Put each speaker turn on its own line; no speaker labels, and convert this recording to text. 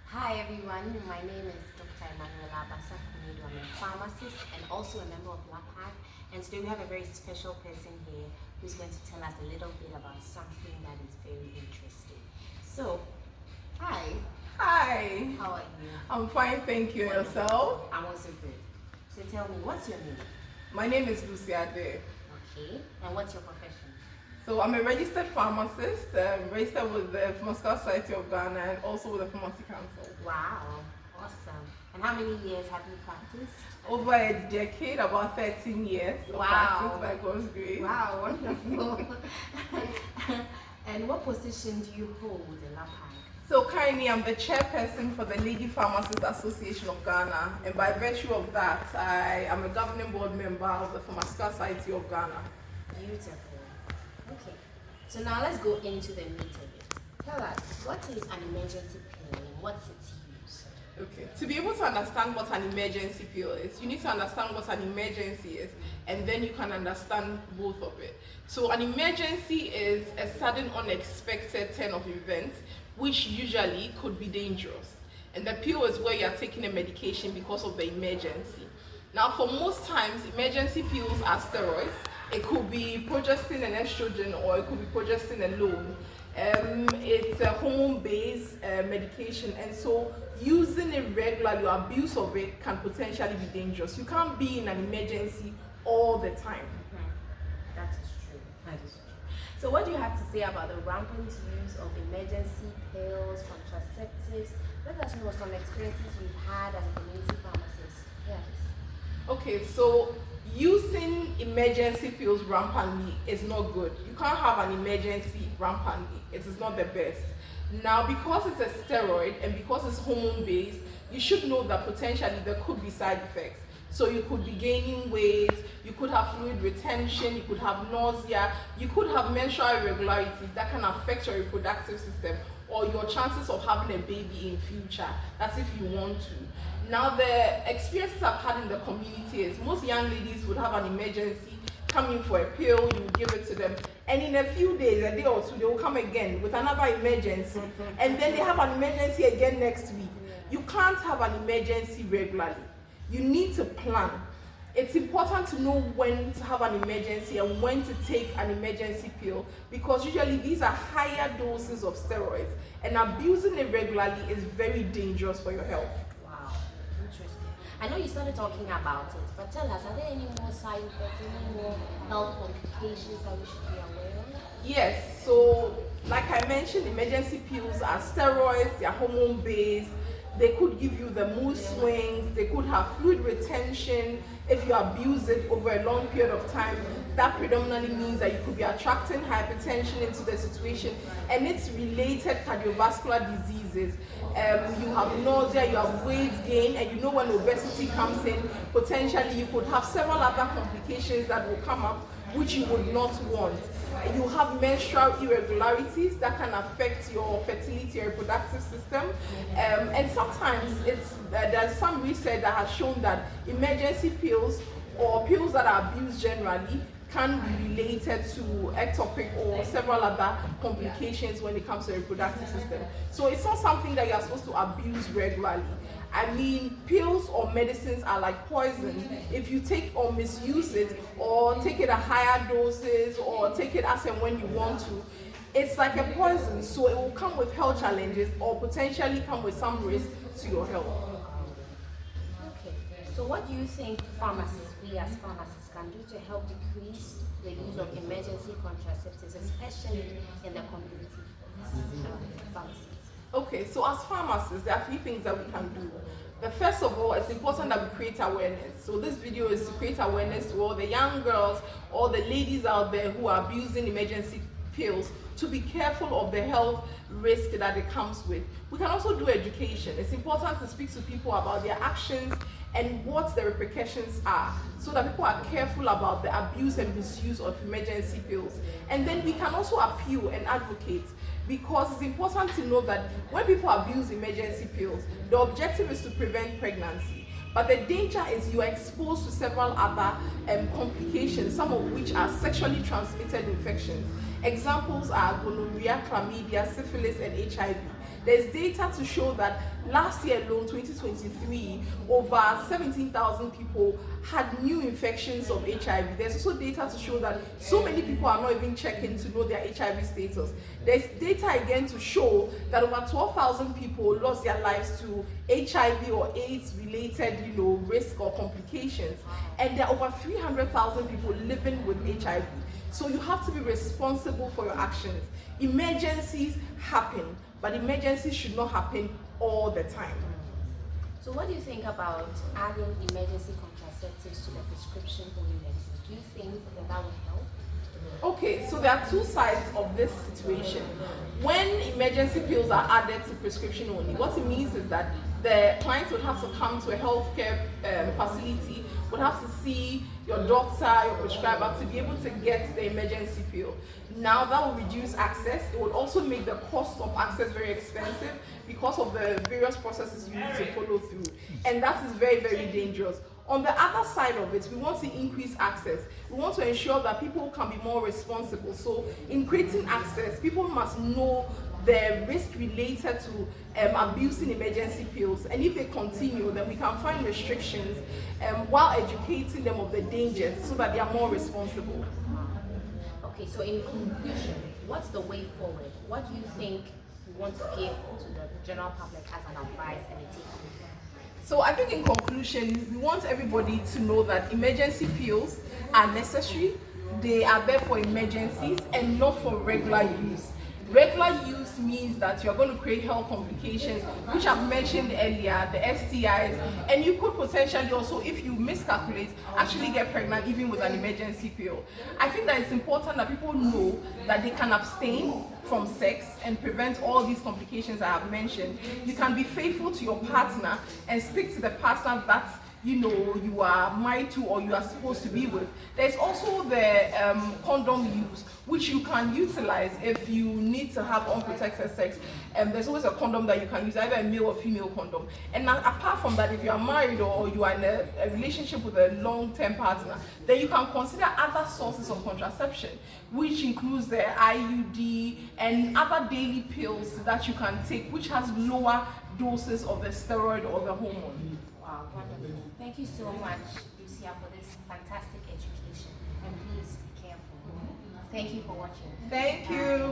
Hi everyone, my name is Dr. Addae. I'm a pharmacist and also a member of LAPAG. And today we have a very special person here who's going to tell us a little bit about something that is very interesting. So, hi.
Hi.
How are you?
I'm fine, thank you.
Wonderful.
Yourself?
I'm also good. So tell me, what's your name?
My name is Lucia Addae.
Okay. And what's your profession?
So I'm a registered pharmacist, registered with the Pharmaceutical Society of Ghana and also with the Pharmacy Council.
Wow. Awesome. And how many years have you practiced?
Over a decade, about 13 years of practice by God's grace.
Wow, wonderful. And what position do you hold in LAPAG?
So currently I'm the chairperson for the Lady Pharmacists Association of Ghana, and by virtue of that, I am a governing board member of the Pharmaceutical Society of Ghana.
Beautiful. Okay. So now let's go into the meat of it. Tell us, what is an emergency pill and what's its use?
Okay, to be able to understand what an emergency pill is, you need to understand what an emergency is, and then you can understand both of it. So an emergency is a sudden unexpected turn of events which usually could be dangerous, and the pill is where you are taking a medication because of the emergency. Now for most times, emergency pills are steroids. It could be progestin and estrogen, or it could be progestin alone. It's a hormone-based medication, and so using it regularly or abuse of it can potentially be dangerous. You can't be in an emergency all the time.
That is true. That is true. So what do you have to say about the rampant use of emergency pills, contraceptives? Let us know some experiences you've had as a community pharmacist. Yes.
Okay, so using emergency pills rampantly is not good. You can't have an emergency rampantly. It is not the best. Now, because it's a steroid and because it's hormone-based, you should know that potentially there could be side effects. So you could be gaining weight, you could have fluid retention, you could have nausea, you could have menstrual irregularities that can affect your reproductive system or your chances of having a baby in future. That's if you want to. Now, the experiences I've had in the community is most young ladies would have an emergency, come in for a pill, you give it to them, and in a few days, a day or two, they will come again with another emergency, and then they have an emergency again next week. You can't have an emergency regularly. You need to plan. It's important to know when to have an emergency and when to take an emergency pill, because usually these are higher doses of steroids, and abusing it regularly is very dangerous for your health.
Wow, interesting. I know you started talking about it, but tell us, are there any more side effects, any more health complications that we should be aware of?
Yes, so like I mentioned, emergency pills are steroids, they are hormone-based. They could give you the mood swings, they could have fluid retention. If you abuse it over a long period of time, that predominantly means that you could be attracting hypertension into the situation, and it's related cardiovascular diseases. You have nausea, you have weight gain, and you know when obesity comes in, potentially you could have several other complications that will come up which you would not want. You have menstrual irregularities that can affect your fertility, your reproductive system, and sometimes there's some research that has shown that emergency pills or pills that are abused generally can be related to ectopic or several other complications when it comes to the reproductive system. So it's not something that you're supposed to abuse regularly. I mean, pills or medicines are like poison. If you take or misuse it, or take it at higher doses, or take it as and when you want to, it's like a poison. So it will come with health challenges or potentially come with some risk to your health.
Okay. So what do you think pharmacists, we as pharmacists, can do to help decrease the use of emergency contraceptives, especially in the community pharmacies?
Okay, so as pharmacists, there are 3 things that we can do. The first of all, it's important that we create awareness. So this video is to create awareness to all the young girls, all the ladies out there who are abusing emergency pills, to be careful of the health risk that it comes with. We can also do education. It's important to speak to people about their actions and what the repercussions are, so that people are careful about the abuse and misuse of emergency pills. And then we can also appeal and advocate, because it's important to know that when people abuse emergency pills, the objective is to prevent pregnancy. But the danger is you are exposed to several other complications, some of which are sexually transmitted infections. Examples are gonorrhea, chlamydia, syphilis, and HIV. There's data to show that last year alone, 2023, over 17,000 people had new infections of HIV. There's also data to show that so many people are not even checking to know their HIV status. There's data again to show that over 12,000 people lost their lives to HIV or AIDS related, risk or complications. And there are over 300,000 people living with HIV. So you have to be responsible for your actions. Emergencies happen, but emergencies should not happen all the time.
So what do you think about adding emergency contraceptives to the prescription-only medicine? Do you think that would help?
Okay, so there are two sides of this situation. When emergency pills are added to prescription only, what it means is that the client would have to come to a healthcare facility, would have to see your doctor, your prescriber to be able to get the emergency pill. Now that will reduce access. It would also make the cost of access very expensive because of the various processes you need to follow through. And that is very, very dangerous. On the other side of it, we want to increase access. We want to ensure that people can be more responsible. So in creating access, people must know the risk related to abusing emergency pills. And if they continue, then we can find restrictions while educating them of the dangers so that they are more responsible.
Okay, so in conclusion, what's the way forward? What do you think we want to give to the general public as an advice and a take-home?
So I think in conclusion, we want everybody to know that emergency pills are necessary. They are there for emergencies and not for regular use. Regular use means that you're going to create health complications, which I've mentioned earlier, the STIs, and you could potentially also, if you miscalculate, actually get pregnant even with an emergency pill. I think that it's important that people know that they can abstain from sex and prevent all these complications I have mentioned. You can be faithful to your partner and stick to the partner that you are married to or you are supposed to be with. There's also the condom use, which you can utilize if you need to have unprotected sex. There's always a condom that you can use, either a male or female condom. And apart from that, if you are married or you are in a relationship with a long-term partner, then you can consider other sources of contraception, which includes the IUD and other daily pills that you can take, which has lower doses of the steroid or the hormone.
Wow, wonderful. Thank you so much, Lucia, for this fantastic education. And please be careful. Thank you for watching.
Thank you.